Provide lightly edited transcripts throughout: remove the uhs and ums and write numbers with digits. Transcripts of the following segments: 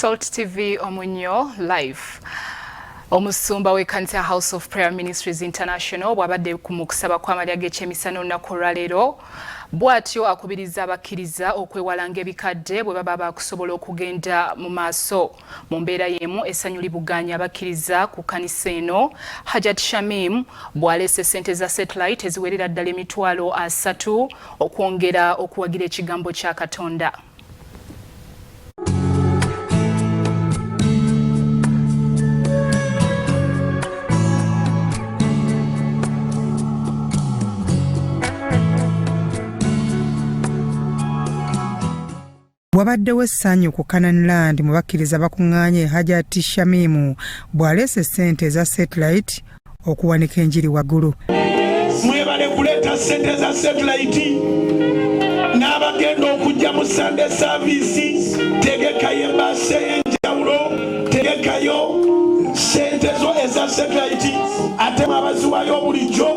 Salt TV Omunyo live. Omusumba w'ekkanisa House of Prayer Ministries International bw'abadde ku OKUSABA kw'amalya g'ekyemisano olunaku olwaleero bw'atyo akubiriza abakkiriza okwewalanga ebikadde bwe baba bakusobola okugenda mu maaso mu mbeera y'emu essanyu libuganya abakkiriza ku kkanisa eno. Hajjati bw'aleese ssente za satellite eziwerera ddala $30,000 okwongera okuwagira ekigambo kya Katonda. Wabaddewo essanyu ku Canaanland mu bakkiriza bakuŋŋaanye Hajjati bw'aleese ssente za satellite okuwanika enjiri waggulu. Mwebale kuleeta ssente za satellite n'abagenda okujja mu Sunday service, tegekayo embaasa ey'enjawulo, tegekayo ssente zo eza satellite, ate mwabaziwayo bulijjo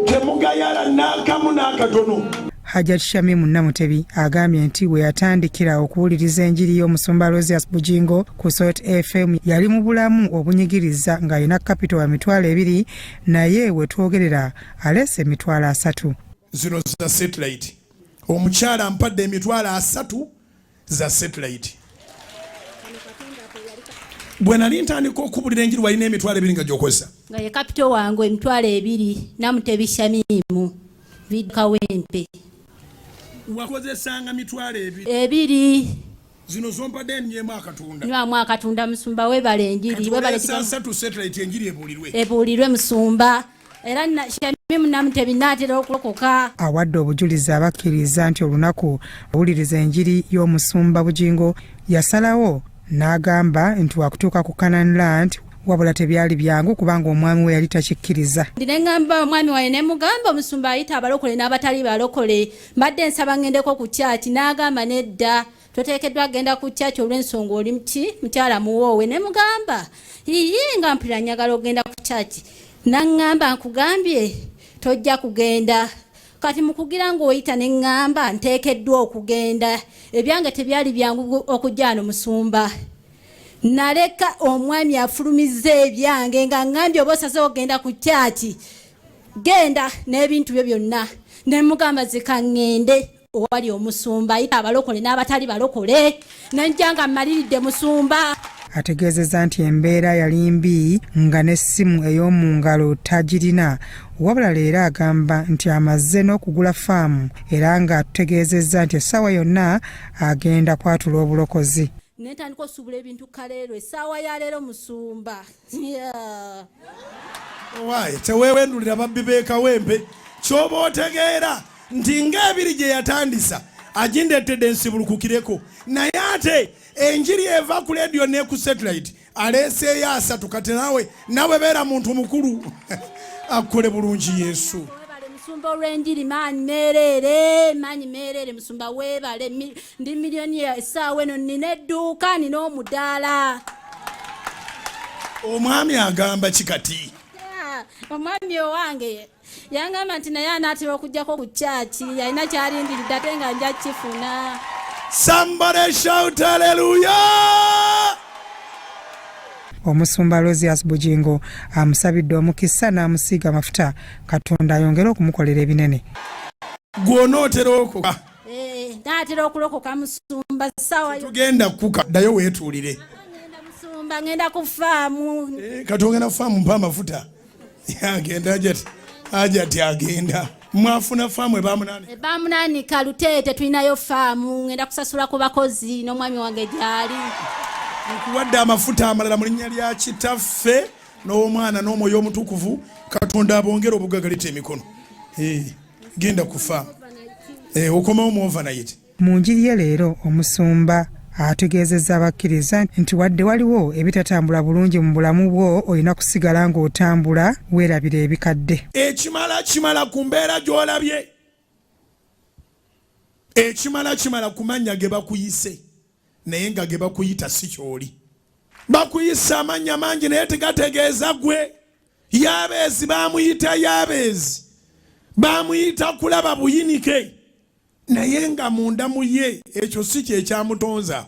temugayala n'akamu n'akatono. Hajjati Namutebi agambye nti we yatandikira okuwuliriza enjiri y'omusumba Rosias Bujingo ku Salt FM yali mu bulamu obunyigiriza ng'alina capital $2,000 naye we twogerera aleese $30,000. Zino za satellite. Omukyala ampadde $30,000 za satellite. Bwe nali ntandika okubulira enjiri walina $2,000 nga gy'okozesa. Nga ye capital wange $2,000 Namutebi Shamimu Kawempe. Wakozesanga $2,000 zino zompadde nyemu akatunda. Nywamu akatunda musumba webale enjiri webale $3 satellite enjiri ebuulirwe musumba era Shamimu Namutebi n'atera okulokoka. Awadde obujulizi abakkiriza nti olunaku owuliriza enjiri y'omusumba Bujingo yasalawo n'agamba nti wakutuuka ku Canaanland wabula tebyali byangu kubanga omwami we yali takikkiriza. Ndinengamba omwami waye ne mugamba omusumba ayita abalokole n'abatali balokole mbadde nsaba ngendeko ku kyaki n'agamba nedda toteekeddwa agenda ku kyaki olw'ensonga oli mukyala muwoowe. Ne mugamba nga mpulira njagala ogenda ku kyaki n'aŋŋamba nkugambye tojja kugenda kati mukugira ng'oyita ne ŋŋamba nteekeddwa okugenda ebyange tebyali byangu okujjaano musumba. Naleka omwami afulumiza ebyange nga ngambye oba osaze ogenda ku kyaki genda n'ebintu byo byonna ne mugamba zika ŋŋende owali omusumba ayita abalokole n'abatali balokole nenja nga mmaliridde musumba. Ategeezezza nti embeera yali mbi nga n'essimu ey'omu ngalo tagirina wabula leero agamba nti amaze n'okugula faamu era nga tutegeezezza nti essaawa yonna agenda kwatula obulokozi. Netandika osubula ebintu kaleero essaawa ya leero musumba. Waaye teweewendulira babbi b'ekawempe ky'oba otegeera nti ng'ebiri gye yatandisa agindeetedde ensibulukukireko naye ate enjiri eva ku leediyo ne ku satellite aleeseeyo $3 kati nawe beera muntu mukulu akole bulungi Yesu. Musumba olw'enjiri maanyi meerere musumba weebale ndi miliyoniya essaawa eno nina edduuka nina omudaala. Omwami agamba kikati. Omwami owange yangamba nti naye anaatera okujjako ku kyaki yalina kyalindiridde ate nga nja kifuna. Somebody shout hallelujah. Omusumba Rosias Bujingo amusabidde omukisa n'amusiiga amafuta Katonda ayongere okumukolera ebinene. Gw'onootera okulokoka. Naatera okulokoka musumba ssaawa tugenda kuka ddayo weetuulire. Musumba ngenda ku faamu. Kati ogenda ku faamu mpa amafuta. Agenda Hajjati agenda. Mwafuna faamu ebaamunaanika Luteete tulinayo faamu ngenda kusasula ku bakozi n'omwami wange gyali. Nkuwadde amafuta amalala mu linnya lya Kitaffe n'Omwana n'Omwoyo Omutukuvu Katonda abongere obugagalita emikono. Genda kufa. Okomawo mu overnight. Mu njiri ye leero omusumba ategeezezza abakkiriza nti wadde waliwo ebitatambula bulungi mu bulamu bwo olina kusigala ng'otambula weerabira ebikadde. Ekimala ku mbeera gy'olabye. Ekimala ku mannya ge bakuyise. Naye nga ge bakuyita si kyoli. Bakuyisa amannya mangi naye tegategeeza gwe. Yabeezi baamuyita Yabeezi. Baamuyita kulaba buyinike. Naye nga munda mu ye ekyo si kye kyamutonza.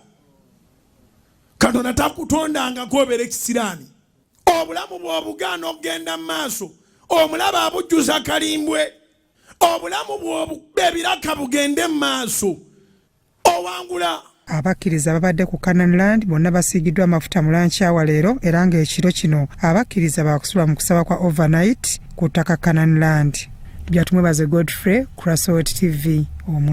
Katonda takutondanga kwobera ekisiraani. Obulamu bw'obugaana okugenda mu maaso, omulaba abujjuza kalimbwe. Obulamu bw'ebiraka bugende mu maaso, owangula. Abakkiriza babadde ku Canaan Land bonna basiigiddwa amafuta mu lankyawa leero era ng'ekiro kino abakkiriza baakusula mu kusaba kwa overnight ku ttaka Canaan Land. Byatumwebaze Godfrey, Crossroad TV.